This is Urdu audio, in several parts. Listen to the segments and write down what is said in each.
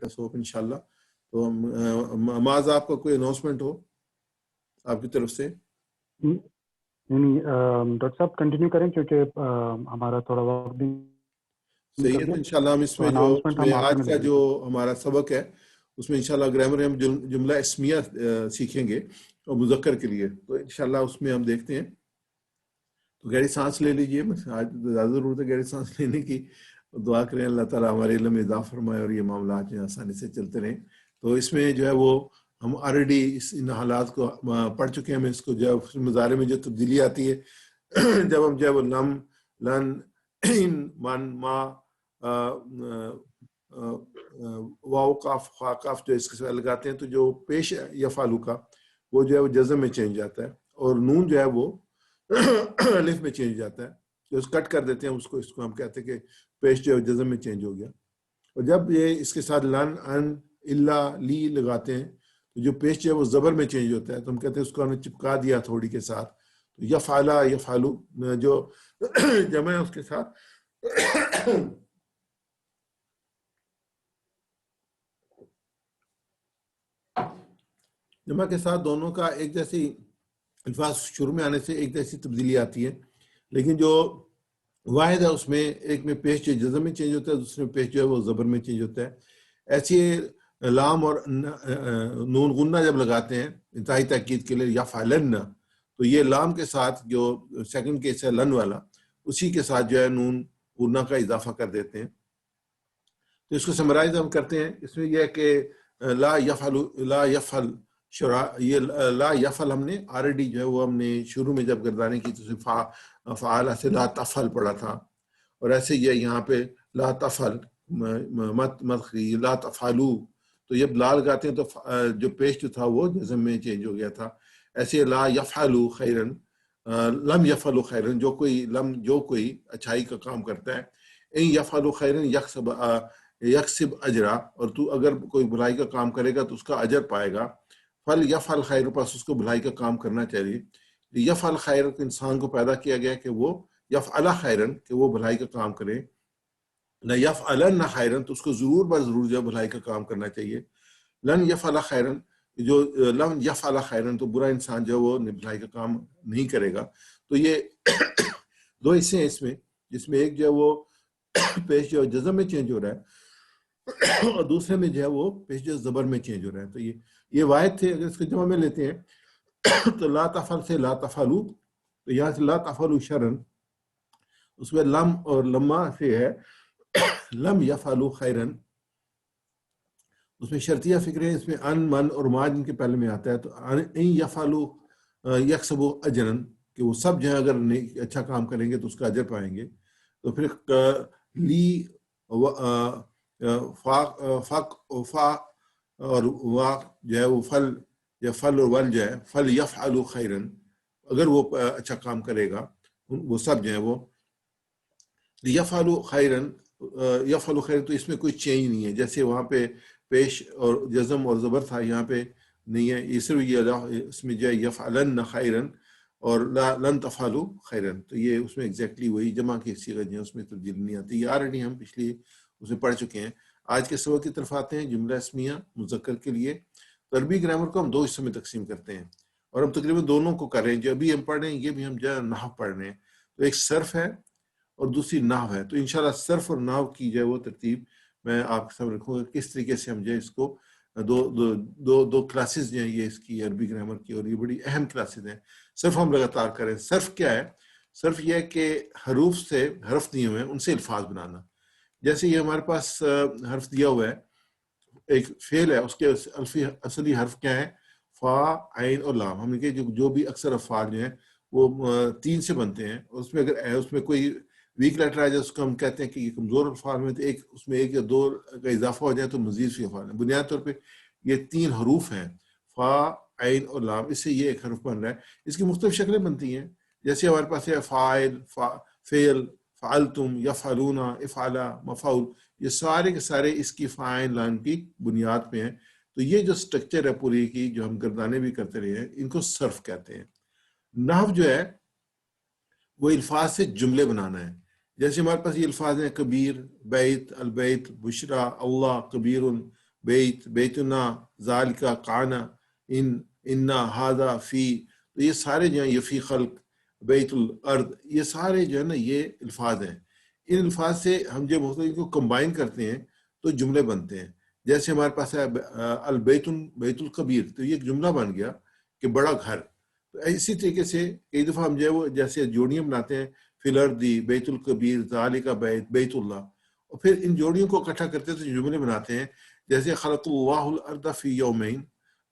us hope inshallah. تو معاذ آپ کا کوئی اناؤنسمنٹ ہو آپ کی طرف سے؟ نہیں ڈاکٹر صاحب کنٹینیو کریں کیونکہ ہمارا تھوڑا وقت بھی صحیح ہے. تو انشاءاللہ ہم اس میں آج کا جو ہمارا سبق ہے اس میں انشاءاللہ گرامر ہم جملہ اسمیہ سیکھیں گے اور مذکر کے لیے. تو انشاءاللہ اس میں ہم دیکھتے ہیں. تو گہری سانس لے لیجئے. آج زیادہ ضرورت ہے گہری سانس لینے کی. دعا کریں اللہ تعالیٰ ہمارے علم میں اضافہ فرمائے اور یہ معاملات جو آسانی سے چلتے رہیں. تو اس میں جو ہے وہ ہم آلریڈی ان حالات کو پڑھ چکے ہیں. ہمیں اس کو جو مضارع میں جو تبدیلی آتی ہے جب ہم جو ہے وہ لم لن ان من ما واو کاف خا کاف جو اس کے ساتھ لگاتے ہیں تو جو پیش یا فالو کا وہ جو ہے وہ جزم میں چینج جاتا ہے اور نون جو ہے وہ الف میں چینج جاتا ہے. جو اس کٹ کر دیتے ہیں اس کو ہم کہتے ہیں کہ پیش جو ہے جزم میں چینج ہو گیا. اور جب یہ اس کے ساتھ لن ان اللہ لی لگاتے ہیں تو جو پیش جو ہے وہ زبر میں چینج ہوتا ہے. تو ہم کہتے ہیں اس کو ہم نے چپکا دیا تھوڑی کے ساتھ. تو یفعلا یفعلو جو جمع ہے اس کے ساتھ جمع کے ساتھ دونوں کا ایک جیسی الفاظ شروع میں آنے سے ایک جیسی تبدیلی آتی ہے. لیکن جو واحد ہے اس میں ایک میں پیش جو جزم میں چینج ہوتا ہے دوسرے میں پیش جو ہے وہ زبر میں چینج ہوتا ہے. ایسی لام اور نون غنہ جب لگاتے ہیں انتہائی تاکید کے لیے یفعلن تو یہ لام کے ساتھ جو سیکنڈ کیس ہے لن والا اسی کے ساتھ جو ہے نون غنہ کا اضافہ کر دیتے ہیں. تو اس کو سمرائز ہم کرتے ہیں. اس میں یہ ہے کہ لا یفعل یہ لا یفعل ہم نے آلریڈی جو ہے وہ ہم نے شروع میں جب گردانے کی تو فعال سے لا تفعل پڑھا تھا. اور ایسے یہ یہاں پہ لا تفعل مت خری لا تفعلو تو یہ لا لگاتے ہیں تو جو پیش جو تھا وہ جزم میں چینج ہو گیا تھا. ایسے لا یفعلو خیرن لم یفعلو خیرن جو کوئی اچھائی کا کام کرتا ہے. ان یفعلو خیرن یکسب اجرا اور تو اگر کوئی بھلائی کا کام کرے گا تو اس کا اجر پائے گا. فل یفعل خیر پاس اس کو بھلائی کا کام کرنا چاہیے. یفعل خیر انسان کو پیدا کیا گیا کہ وہ یفعل خیرن کہ وہ بھلائی کا کام کرے. نہ یفعلن نہ خیرن تو اس کو ضرور بر ضرور جو بھلائی کا کام کرنا چاہیے. لن یفعل خیرن جو لن یفعل خیرن تو برا انسان جو وہ بھلائی کا کام نہیں کرے گا. تو یہ دو حصے ہیں اس میں جس میں ایک جو ہے وہ پیش جو جزم میں چینج ہو رہا ہے اور دوسرے میں جو ہے وہ پیش جو زبر میں چینج ہو رہا ہے. تو یہ واحد تھے. اگر اس کو جمع میں لیتے ہیں تو لا تفعل سے لا تفعلو تو یہاں سے لا تفعلو شرن اس میں لم اور لما سے ہے لم یفعلو خیرن اس میں شرطیہ فکر ہے. اس میں ان من اور ما جن کے پہلے میں آتا ہے تو ان یفعلو یکسبو اجرن کہ وہ سب جو ہے اگر اچھا کام کریں گے تو اس کا اجر پائیں گے. تو پھر لی فا اور وا جو ہے وہ فل یا فل اور ول جو ہے فل یفعلو خیرن اگر وہ اچھا کام کرے گا وہ سب جو ہے وہ یفعلو خیرن یفعلو خیرن. تو اس میں کوئی چینج نہیں ہے. جیسے وہاں پہ پیش اور جزم اور زبر تھا یہاں پہ نہیں ہے. یہ صرف یہ اس میں جو ہے یفعلن خیرن اور لن تفعلو خیرن. تو یہ اس میں ایگزیکٹلی وہی جمع کی صیغہ جو ہے اس میں تبدیلی نہیں آتی. یہ آلریڈی ہم پچھلی اس میں پڑھ چکے ہیں. آج کے سبق کی طرف آتے ہیں. جملہ اسمیہ مذکر کے لیے تو عربی گرامر کو ہم دو حصوں میں تقسیم کرتے ہیں اور ہم تقریباً دونوں کو کر رہے ہیں. جو ابھی ہم پڑھ رہے ہیں یہ بھی ہم جو ہے نحو پڑھ رہے ہیں. تو ایک صرف ہے اور دوسری نحو ہے. تو انشاءاللہ صرف اور نحو کی جو ہے وہ ترتیب میں آپ کے سامنے رکھوں گا کس طریقے سے ہم جو ہے اس کو دو کلاسز جو ہیں یہ اس کی عربی گرامر کی اور یہ بڑی اہم کلاسز ہیں. صرف ہم لگاتار کریں. صرف کیا ہے؟ صرف یہ ہے کہ حروف سے حرف دیے ہوئے ہیں ان سے الفاظ بنانا. جیسے یہ ہمارے پاس حرف دیا ہوا ہے ایک فعل ہے اس کے اصلی حرف کیا ہے؟ فا عین اور لام. ہم نے کہ جو بھی اکثر افعال جو ہیں وہ 3 سے بنتے ہیں. اس میں اگر اس میں کوئی ویک لیٹر آ جائے اس کو ہم کہتے ہیں کہ یہ کمزور افعال میں تو ایک اس میں 1 یا 2 کا اضافہ ہو جائے تو مزید فی افعال ہیں. بنیادی طور پہ یہ 3 حروف ہیں فا عین اور لام. اس سے یہ ایک حرف بن رہا ہے. اس کی مختلف شکلیں بنتی ہیں جیسے ہمارے پاس ہے فاعل فعل فعلتم یفعلون افعلا مفعول. یہ سارے کے سارے اس کی فاعل لام کی بنیاد پہ ہیں. تو یہ جو سٹرکچر ہے پوری کی جو ہم گردانے بھی کرتے رہے ہیں ان کو صرف کہتے ہیں. نحو جو ہے وہ الفاظ سے جملے بنانا ہے. جیسے ہمارے پاس یہ الفاظ ہیں کبیر بیت البیت بشرا اللہ کبیر بیت بیتنا ذالکا قانا انا ہاذا فی، تو یہ سارے جو ہیں یہ فی خلق بیت الارض، یہ سارے جو ہے نا یہ الفاظ ہیں. ان الفاظ سے ہم جب ان کو کمبائن کرتے ہیں تو جملے بنتے ہیں. جیسے ہمارے پاس ہے البیت بیت الکبیر، تو یہ ایک جملہ بن گیا کہ بڑا گھر. تو اسی طریقے سے کئی دفعہ ہم جو ہے وہ جیسے جوڑیاں بناتے ہیں، فی الارض بیت الکبیر ذالک بیت اللہ، اور پھر ان جوڑیوں کو اکٹھا کرتے ہیں تو جملے بناتے ہیں. جیسے خلق اللہ الارض فی یومین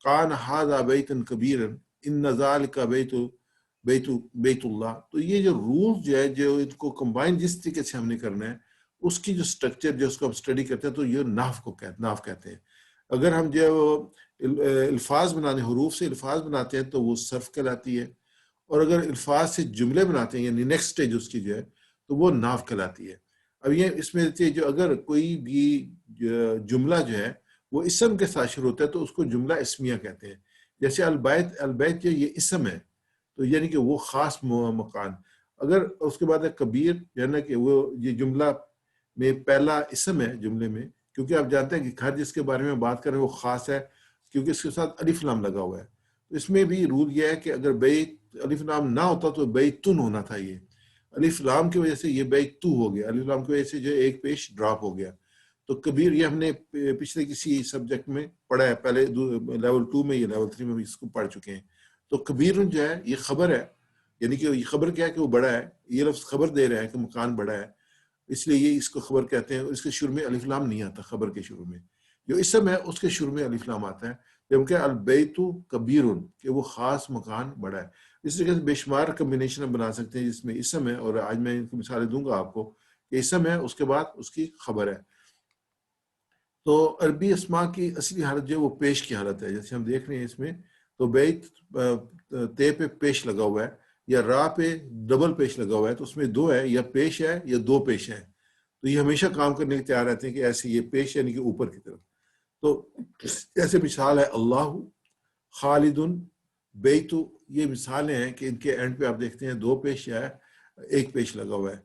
قان ھذا بیتا کبیرا ان ذالک بیت اللہ. تو یہ جو رولز جو ہے جو ان کو کمبائن جس طریقے سے ہم نے کرنا ہے، اس کی جو سٹرکچر جو اس کو ہم اسٹڈی کرتے ہیں تو یہ نحو کہتے ہیں. اگر ہم جو الفاظ بنانے، حروف سے الفاظ بناتے ہیں تو وہ صرف کہلاتی ہے، اور اگر الفاظ سے جملے بناتے ہیں یعنی نیکسٹ سٹیج اس کی جو ہے تو وہ نحو کہلاتی ہے. اب یہ اس میں جو اگر کوئی بھی جملہ جو ہے وہ اسم کے ساتھ شروع ہوتا ہے تو اس کو جملہ اسمیہ کہتے ہیں. جیسے البیت جو یہ اسم ہے، تو یعنی کہ وہ خاص مکان. اگر اس کے بعد ہے کبیر، یعنی کہ وہ یہ جملہ میں پہلا اسم ہے جملے میں، کیونکہ آپ جانتے ہیں کہ گھر جس کے بارے میں بات کر رہے ہیں وہ خاص ہے کیونکہ اس کے ساتھ الف لام لگا ہوا ہے. تو اس میں بھی رول یہ ہے کہ اگر بیت الف لام نہ ہوتا تو بیتن ہونا تھا. یہ الف لام کی وجہ سے یہ بیتو ہو گیا، الف لام کی وجہ سے جو ایک پیش ڈراپ ہو گیا. تو کبیر یہ ہم نے پچھلے کسی سبجیکٹ میں پڑھا ہے، پہلے لیول 2 میں یا لیول 3 میں بھی اس کو پڑھ چکے ہیں. تو کبیر جو ہے یہ خبر ہے، یعنی کہ یہ خبر کیا ہے کہ وہ بڑا ہے. یہ لفظ خبر دے رہا ہے کہ مکان بڑا ہے، اس لیے یہ اس کو خبر کہتے ہیں. اس کے شروع میں الف لام نہیں آتا. خبر کے شروع میں جو اسم ہے اس کے شروع میں الف لام آتا ہے، جبکہ البیت کبیر کہ وہ خاص مکان بڑا ہے. اس طریقے سے بے شمار کمبینیشن ہم بنا سکتے ہیں جس میں اسم ہے، اور آج میں ان کی مثالیں دوں گا آپ کو کہ اسم ہے اس کے بعد اس کی خبر ہے. تو عربی اسماء کی اصلی حالت جو ہے وہ پیش کی حالت ہے. جیسے ہم دیکھ رہے ہیں اس میں تو بیت تے پہ پیش لگا ہوا ہے یا را پہ ڈبل پیش لگا ہوا ہے، تو اس میں دو ہے، یا پیش ہے یا دو پیش ہے. تو یہ ہمیشہ کام کرنے کے تیار رہتے ہیں کہ ایسے یہ پیش یعنی کہ اوپر کی طرف. تو جیسے مثال ہے اللہ خالد بیت، یہ مثالیں ہیں کہ ان کے اینڈ پہ آپ دیکھتے ہیں دو پیش یا ایک پیش لگا ہوا ہے.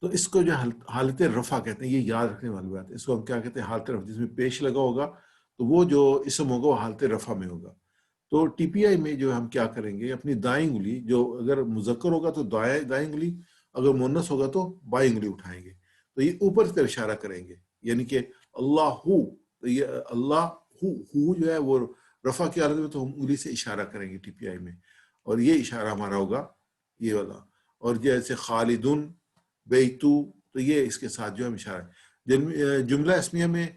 تو اس کو جو حالت رفع کہتے ہیں، یہ یاد رکھنے والی بات ہے. اس کو ہم کیا کہتے ہیں؟ حالت رفع. جس میں پیش لگا ہوگا تو وہ جو اسم ہوگا وہ حالت رفع میں ہوگا. تو ٹی پی آئی میں جو ہم کیا کریں گے، اپنی دائیں انگلی جو اگر مذکر ہوگا تو دائیں انگلی، اگر مونس ہوگا تو بائیں انگلی اٹھائیں گے. تو یہ اوپر کی طرف اشارہ کریں گے، یعنی کہ اللہ ہو. تو یہ اللہ ہو جو ہے وہ رفع کی حالت میں تو ہم انگلی سے اشارہ کریں گے ٹی پی آئی میں، اور یہ اشارہ ہمارا ہوگا یہ والا. اور جیسے خالدن بیتو، تو یہ اس کے ساتھ جو ہم اشارہ. جملہ اسمیہ میں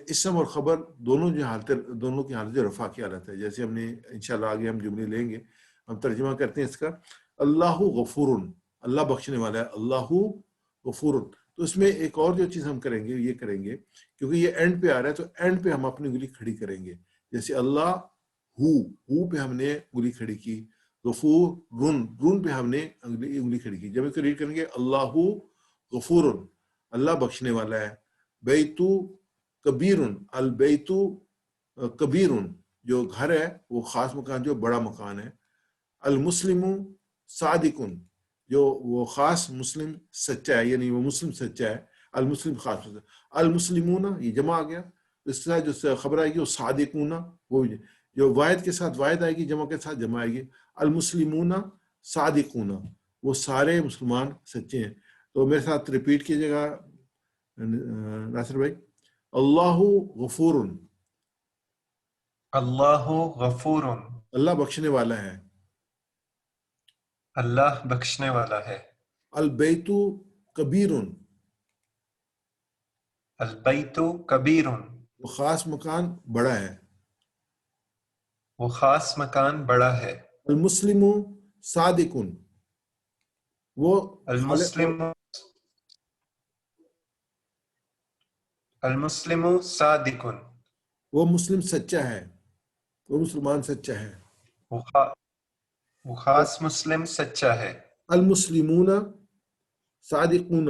اسم اور خبر دونوں جو حالت، دونوں کی حالت رفع کی حالت ہے. جیسے ہم نے انشاءاللہ آگے ہم جملے لیں گے، ہم ترجمہ کرتے ہیں اس کا. اللہ غفور، اللہ بخشنے والا ہے. اللہ غفور. تو اس میں ایک اور جو چیز ہم کریں گے یہ کریں گے، کیونکہ یہ اینڈ پہ آ رہا ہے تو اینڈ پہ ہم اپنی انگلی کھڑی کریں گے. جیسے اللہ ہو پہ ہم نے انگلی کھڑی کی، غفور رن پہ ہم نے انگلی کھڑی کی. جب اس کو ریڈ کریں گے اللہ غفور، اللہ بخشنے والا ہے. بیتو کبیر، البیتو کبیر، جو گھر ہے وہ خاص مکان جو بڑا مکان ہے. المسلم صادقن، جو وہ خاص مسلم سچا ہے، یعنی وہ مسلم سچا ہے. المسلم خاص سچا. المسلمون یہ جمع آ گیا، اس کے ساتھ جو خبر آئے گی وہ صادقون، وہ جو واحد کے ساتھ واحد آئے گی، جمع کے ساتھ جمع آئے گی. المسلمون صادقون، وہ سارے مسلمان سچے ہیں. تو میرے ساتھ ریپیٹ کیجیے گا ناصر بھائی. اللہ غفور، اللہ غفور، اللہ بخشنے والا ہے. اللہ بخشنے والا ہے. البیت کبیر، البیت کبیر، وہ خاص مکان بڑا ہے. وہ خاص مکان بڑا ہے. المسلم صادق، وہ المسلم صادق، وہ مسلم سچا ہے، وہ مسلمان سچا ہے. وہ خاص مسلم سچا ہے. المسلمون صادقون،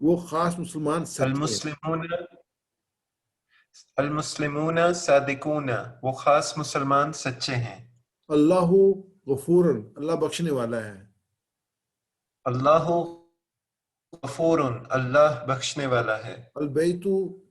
وہ خاص مسلمان سچے ہیں. المسلمون صادقون، وہ خاص مسلمان سچے ہیں. اللہ غفور، اللہ بخشنے والا ہے. اللہ غفور، اللہ بخشنے والا ہے. البیت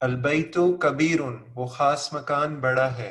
البیت کبیر وہ خاص مکان بڑا ہے.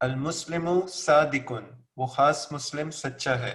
المسلم صادق وہ خاص مسلم سچا ہے.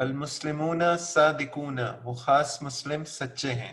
المسلمون صادقون وہ خاص مسلم سچے ہیں.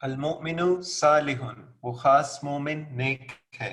المؤمن صالح وہ خاص مومن نیک ہے.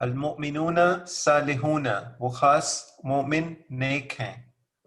المؤمنون صالحون وہ خاص مومن نیک ہیں.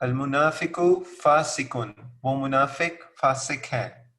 المنافق فاسق وہ منافق فاسق ہے.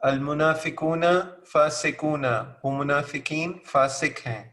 المنافقون فاسقون وہ منافقین فاسق ہیں.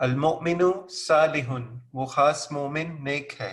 المؤمن صالح وہ خاص مومن نیک ہے.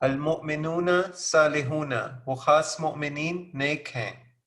المؤمنون صالحون وہ خاص مومنین نیک ہیں.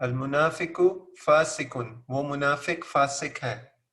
المنافق فاسق وہ منافق فاسق ہے.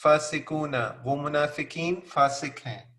فاسقون وہ منافقین فاسق ہیں.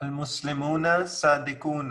المسلمون صادقون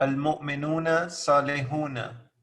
المؤمنون صالحون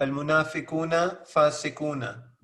المنافقون فاسقون.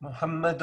محمد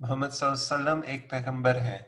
محمد صلی اللہ علیہ وسلم ایک پیغمبر ہے.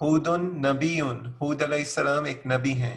ہود نبی ہود علیہ السلام ایک نبی ہیں.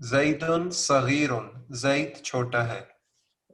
زید صغیر زید چھوٹا ہے.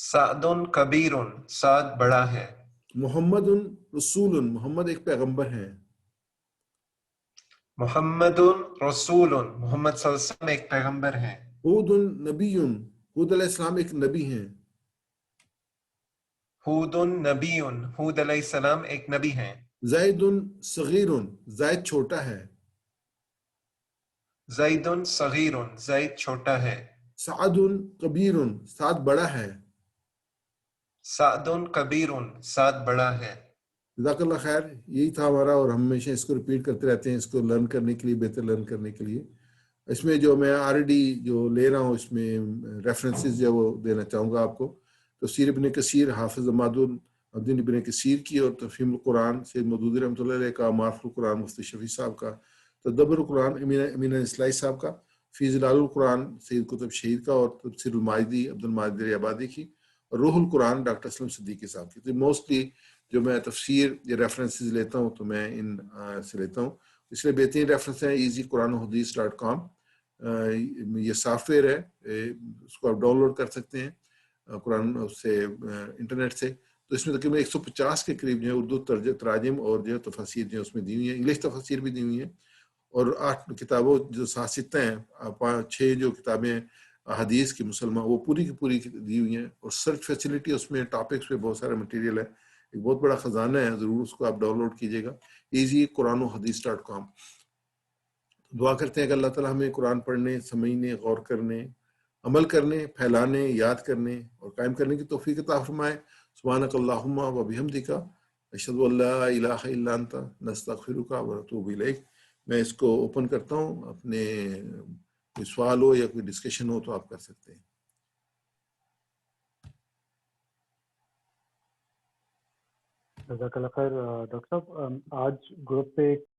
سعد کبیر، سعد بڑا ہے. محمد رسول، محمد ایک پیغمبر ہیں. محمد رسول، محمد صلی اللہ علیہ وسلم ایک پیغمبر ہیں. ہود نبی، ہود علیہ السلام ایک نبی ہیں. ہود نبی، ہود علیہ السلام ایک نبی ہیں. زید صغیر، زید چھوٹا ہے. زید صغیر، زید چھوٹا ہے. سعد کبیر، سعد بڑا ہے. سعد کبیر، سعد بڑا ہے. جزاک اللہ خیر. یہی تھا ہمارا، اور ہم ہمیشہ اس کو ریپیٹ کرتے رہتے ہیں اس کو لرن کرنے کے لیے، بہتر لرن کرنے کے لیے. اس میں جو میں آلریڈی جو لے رہا ہوں اس میں ریفرنسز جو وہ دینا چاہوں گا آپ کو. تفسیر ابن کثیر، حافظ عماد الدین ابن کثیر کی، اور تفہیم القرآن سید مودودی رحمۃ اللہ علیہ کا، معرف القرآن مفتی شفیع صاحب کا، تدبر القرآن امین اصلاحی صاحب کا، فی ظلال القرآن سید قطب شہید کا، اور تفسیر الماجدی عبد الماجد آبادی کی، اور روح القرآن ڈاکٹر اسلم صدیقی صاحب کی. تو موسٹلی جو میں تفسیر یا ریفرنسز لیتا ہوں تو میں ان سے لیتا ہوں. اس لیے بہترین ریفرنس ہیں easyquranandhadith.com. یہ سافٹ ویئر ہے، اس کو آپ ڈاؤن لوڈ کر سکتے ہیں قرآن سے انٹرنیٹ سے. تو اس میں تقریباً 150 کے قریب جو ہے اردو تراجم اور جو ہے تفاسیر جو ہے اس میں دی ہوئی ہیں، انگلش تفاسیر بھی دی ہوئی ہیں. اور 8 کتابوں جو 7 سطح ہیں، 6 جو کتابیں ہیں حدیث کی مسلمہ، وہ پوری کی پوری دی ہوئی ہیں. اور سرچ فیسلٹی اس میں ٹاپکس پہ بہت سارا مٹیریل ہے، ایک بہت بڑا خزانہ ہے. ضرور اس کو آپ ڈاؤن لوڈ کیجیے گا easyquranandhadith.com. دعا کرتے ہیں کہ اللہ تعالیٰ ہمیں قرآن پڑھنے، سمجھنے، غور کرنے، عمل کرنے، پھیلانے، یاد کرنے اور قائم کرنے کی توفیق عطا فرمائے. سبحانک اللہم و بحمدک، اشہد ان لا الہ الا انت، نستغفرک و نتوب الیک. میں اس کو اوپن کرتا ہوں، اپنے کوئی سوال ہو یا کوئی ڈسکشن ہو تو آپ کر سکتے ہیں. جزاک اللہ خیر ڈاکٹر صاحب. آج گروپ پہ